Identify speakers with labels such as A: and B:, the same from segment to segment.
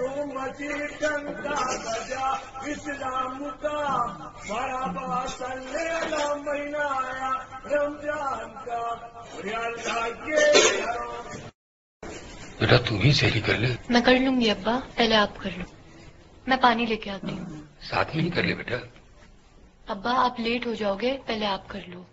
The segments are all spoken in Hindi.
A: मची टंका बजा इस्लाम का बड़ा बासल्लेला महीना आया रमजान का। अल्लाह के
B: बेटा तू भी सैरी कर ले।
C: मैं कर लूंगी अब्बा, पहले आप कर लो। मैं पानी लेके आती हूँ।
B: साथ में ही कर ले बेटा।
C: अब्बा आप लेट हो जाओगे, पहले आप कर लो।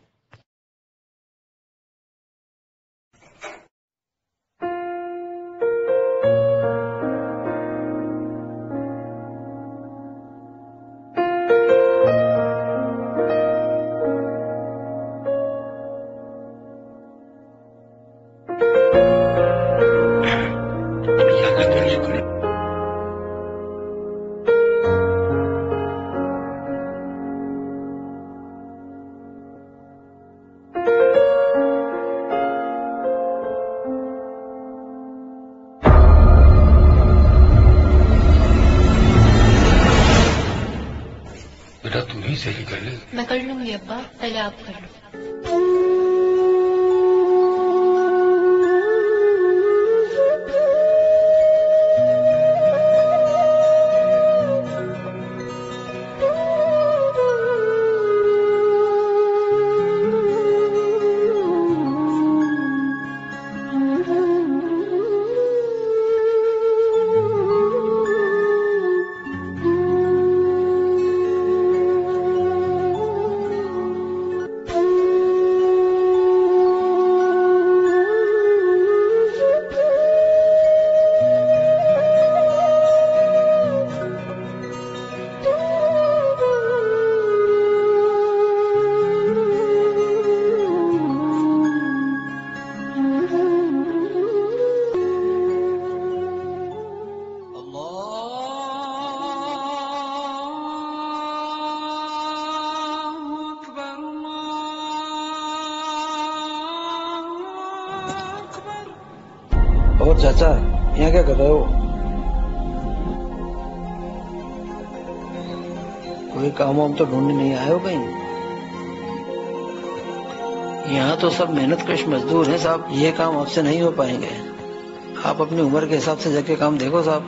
B: बेटा तू भी सैरी कर ले।
C: मैं कर लूंगी अब्बा, पहले आप कर लो।
D: और चाचा यहाँ क्या कर रहे हो? कोई काम वाम तो ढूंढने नहीं आए हो कहीं? यहाँ तो सब मेहनत कश मजदूर हैं साहब, ये काम आपसे नहीं हो पाएंगे। आप अपनी उम्र के हिसाब से जाके काम देखो साहब।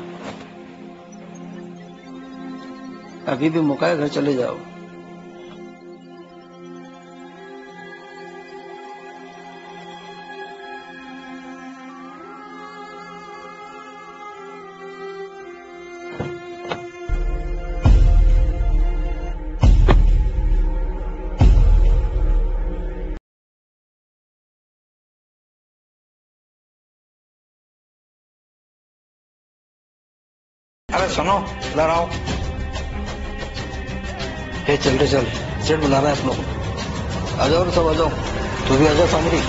D: अभी भी मौका है, घर चले जाओ। अरे सुनो, इधर आओ। हे चल रे चल, सेठ बुला रहा है आप लोग। आ जाओ रे सब, आ जाओ। तू भी आ जाओ सामरी।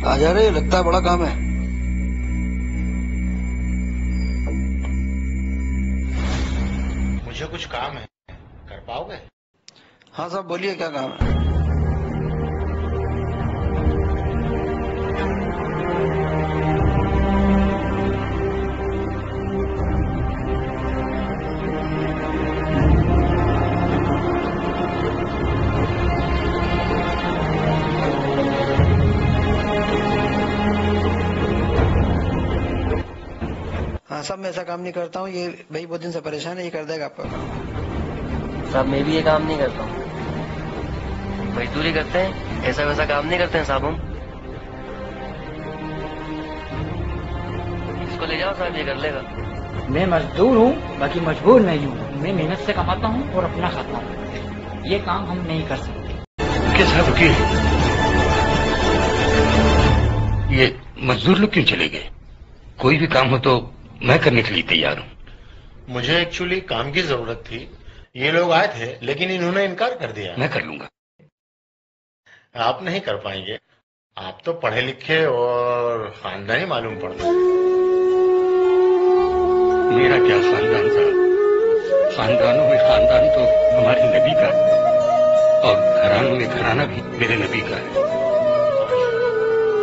D: आ जा रे, लगता है बड़ा काम है।
E: मुझे कुछ काम है, कर पाओगे?
D: हाँ साहब बोलिए, क्या काम है? साहब मैं ऐसा काम नहीं करता हूँ, ये भाई बहुत दिन से परेशान है, ये कर देगा आपका काम।
F: साहब मैं भी ये काम नहीं करता हूँ, मजदूरी करते हैं, ऐसा वैसा काम नहीं करते हैं साहब हम। इसको ले जाओ साहब, ये कर लेगा।
G: मैं मजदूर हूँ, बाकी मजबूर नहीं हूँ। मैं मेहनत से कमाता हूँ और अपना खाता हूँ। ये काम हम नहीं कर सकते।
B: क्या साहब वकील, ये मजदूर लोग क्यों चले गए? कोई भी काम हो तो मैं करने के लिए तैयार हूँ।
E: मुझे एक्चुअली काम की जरूरत थी, ये लोग आए थे लेकिन इन्होंने इनकार कर दिया।
B: मैं कर लूंगा।
E: आप नहीं कर पाएंगे, आप तो पढ़े लिखे और खानदानी मालूम पड़ता है।
B: मेरा क्या खानदान साहब, खानदानों में खानदान तो हमारे नबी का और घरानों में घराना भी मेरे नबी का है।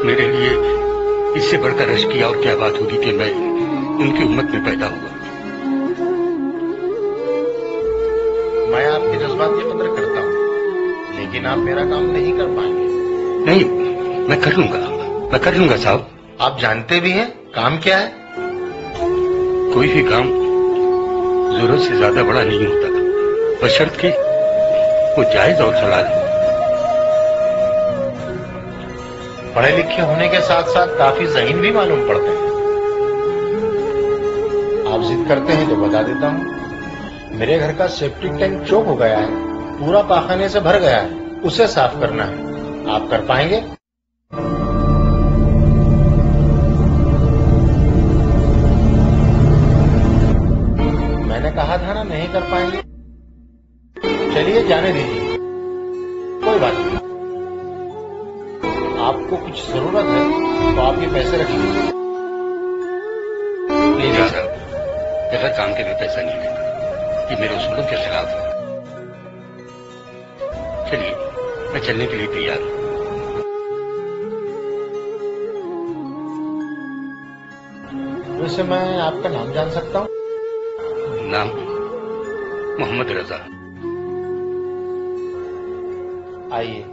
B: मेरे लिए इससे बढ़कर रश की और क्या बात होगी कि मैं उनकी उम्मत में पैदा हुआ।
E: मैं आपके जज्बात की कदर करता हूँ, लेकिन आप मेरा काम नहीं कर पाएंगे।
B: नहीं, मैं कर लूंगा। मैं कर लूंगा साहब।
E: आप जानते भी हैं काम क्या है?
B: कोई भी काम जरूरत से ज्यादा बड़ा नहीं होता, बशर्ते कि वो जायज और हलाल हो।
E: पढ़े लिखे होने के साथ साथ काफी ज़हीन भी मालूम पड़ते हैं। आप जिद करते हैं तो बता देता हूँ। मेरे घर का सेप्टिक टैंक चोक हो गया है, पूरा पाखाने से भर गया है, उसे साफ करना है। आप कर पाएंगे? मैंने कहा था ना नहीं कर पाएंगे। चलिए जाने दीजिए, कोई बात नहीं। आपको कुछ जरूरत है तो आप ये पैसे रखिए।
B: नहीं साहब, बगैर काम के मैं पैसा नहीं लेता, ये मेरे उसूलों के खिलाफ है। चलिए, मैं चलने के लिए तैयार हूं।
E: वैसे मैं आपका नाम जान सकता हूँ?
B: नाम मोहम्मद रजा।
E: आइए।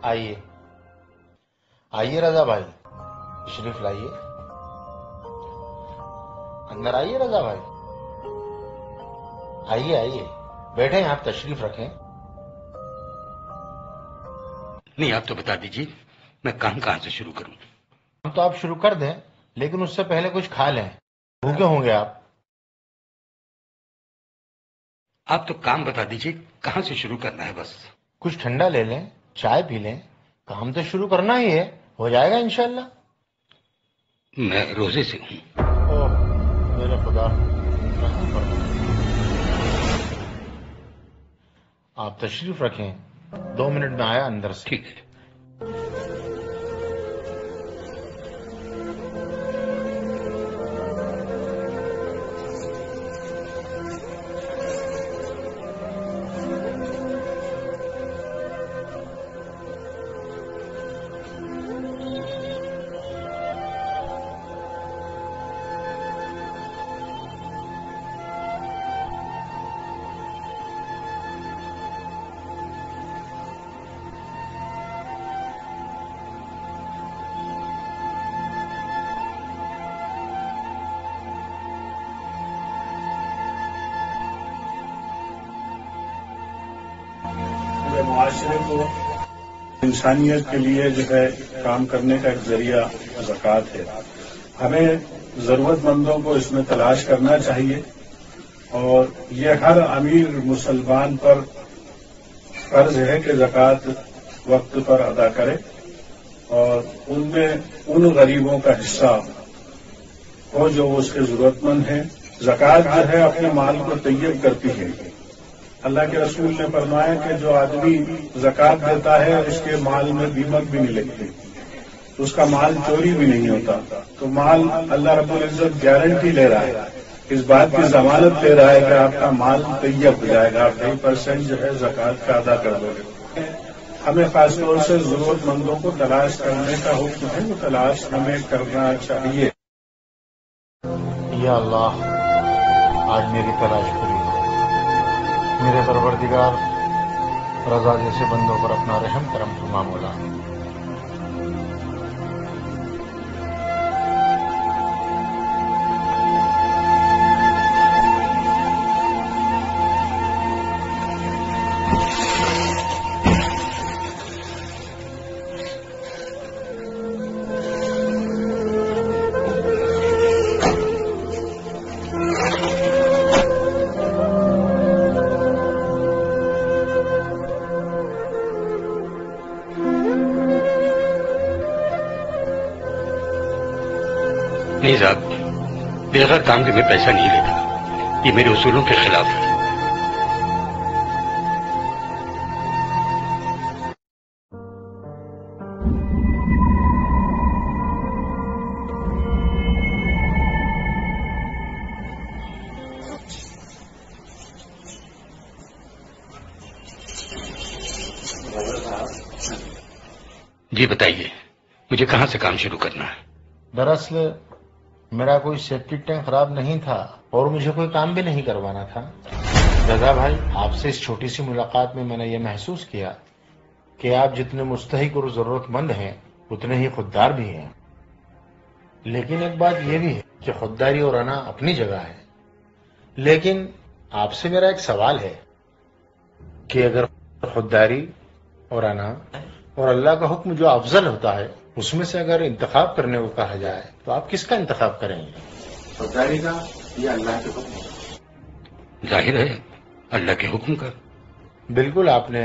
E: आइए आइए रजा भाई, तशरीफ लाइए। अंदर आइए रजा भाई, आइए आइए, बैठे आप, तशरीफ रखें।
B: नहीं, आप तो बता दीजिए मैं काम कहां से शुरू करूं?
E: हम तो आप शुरू कर दें, लेकिन उससे पहले कुछ खा लें, भूखे होंगे आप।
B: आप तो काम बता दीजिए कहां से शुरू करना है बस।
E: कुछ ठंडा ले लें, चाय पी लें, काम तो शुरू करना ही है, हो जाएगा इंशाल्लाह।
B: मैं रोजे से हूं।
E: ओह मेरे खुदा, रहम फरमा। आप तशरीफ रखें, 2 मिनट में आया अंदर से।
B: ठीक है।
A: माशरे को इंसानियत के लिए जो है काम करने का एक जरिया ज़कात है। हमें जरूरतमंदों को इसमें तलाश करना चाहिए और ये हर अमीर मुसलमान पर फर्ज है कि ज़कात वक्त पर अदा करे और उनमें उन गरीबों का हिस्सा हो जो उसके जरूरतमंद हैं। ज़कात जो है अपने माल को तैयब करती है। अल्लाह के रसूल ने फरमाया कि जो आदमी ज़कात देता है उसके माल में दीमक भी नहीं लगती, उसका माल चोरी भी नहीं होता। तो माल अल्लाह रब्बुल इज्जत गारंटी ले रहा है, इस बात की जमानत दे रहा है कि आपका माल तैयब हो जाएगा, आप 2% जो है ज़कात का अदा कर दोगे। हमें खासतौर से जरूरतमंदों को तलाश करने का हुक्म है, वो तलाश हमें करना चाहिए।
E: या अल्लाह, आज मेरी तलाश पूरी हो। मेरे परवरदिगार, रजा जैसे बंदों पर अपना रहम करम फरमा मौला।
B: नहीं साहब, बेगैर काम के मैं पैसा नहीं लेता, ये मेरे उसूलों के खिलाफ है। जी बताइए, मुझे कहाँ से काम शुरू करना है?
E: दरअसल मेरा कोई सेप्टिक टैंक खराब नहीं था और मुझे कोई काम भी नहीं करवाना था। रजा भाई, आपसे इस छोटी सी मुलाकात में मैंने ये महसूस किया कि आप जितने मुस्तहिक और जरूरतमंद हैं उतने ही खुददार भी हैं। लेकिन एक बात यह भी है कि खुददारी और अना अपनी जगह है, लेकिन आपसे मेरा एक सवाल है कि अगर खुददारी और अना और अल्लाह का हुक्म जो अफजल होता है उसमें से अगर इंतखाब करने को कहा जाए तो आप किसका इंतखाब करेंगे, खुददारी का या अल्लाह के हुक्म का?
B: जाहिर है अल्लाह के हुक्म का।
E: बिल्कुल, आपने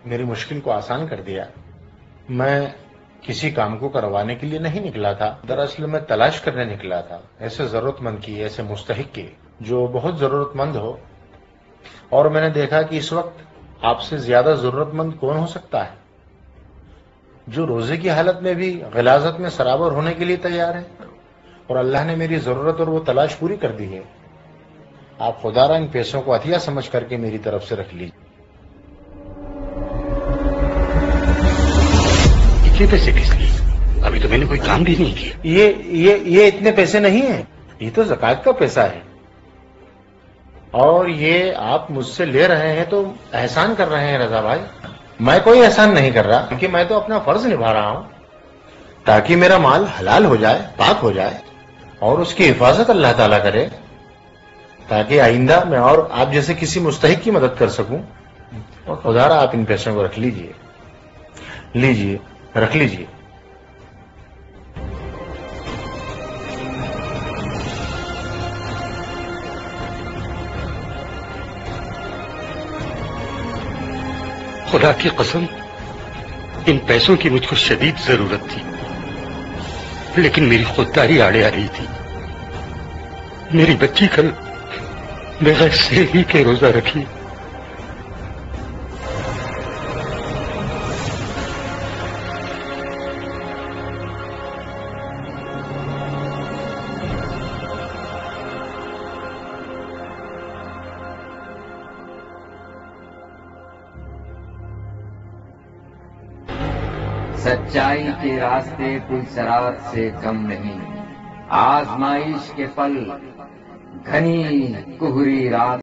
E: मेरी मुश्किल को आसान कर दिया। मैं किसी काम को करवाने के लिए नहीं निकला था, दरअसल मैं तलाश करने निकला था ऐसे जरूरतमंद की, ऐसे मुस्तहिक की जो बहुत जरूरतमंद हो। और मैंने देखा कि इस वक्त आपसे ज्यादा जरूरतमंद कौन हो सकता है, जो रोजे की हालत में भी गिलाजत में सराबर होने के लिए तैयार है। और अल्लाह ने मेरी जरूरत और वो तलाश पूरी कर दी है। आप खुदारा इन पैसों को अतिया समझ करके मेरी तरफ से रख लीजिए।
B: इतने पैसे किस लिए? अभी तो मैंने कोई काम भी नहीं किया।
E: ये इतने पैसे नहीं है, ये तो ज़कात का पैसा है। और ये आप मुझसे ले रहे हैं तो एहसान कर रहे हैं रजा भाई। मैं कोई एहसान नहीं कर रहा, क्योंकि मैं तो अपना फर्ज निभा रहा हूं ताकि मेरा माल हलाल हो जाए, पाक हो जाए और उसकी हिफाजत अल्लाह ताला करे, ताकि आइंदा मैं और आप जैसे किसी मुस्तहिक की मदद कर सकूं। और खुदारा आप इन पैसों को रख लीजिए, रख लीजिए।
B: खुदा की कसम, इन पैसों की मुझको शदीद जरूरत थी, लेकिन मेरी खुददारी आड़े आ रही थी। मेरी बच्ची कल बगैर सेहरी के रोजा रखी।
H: सच्चाई के रास्ते कोई शरारत से कम नहीं, आजमाइश के पल घनी कुहरी रात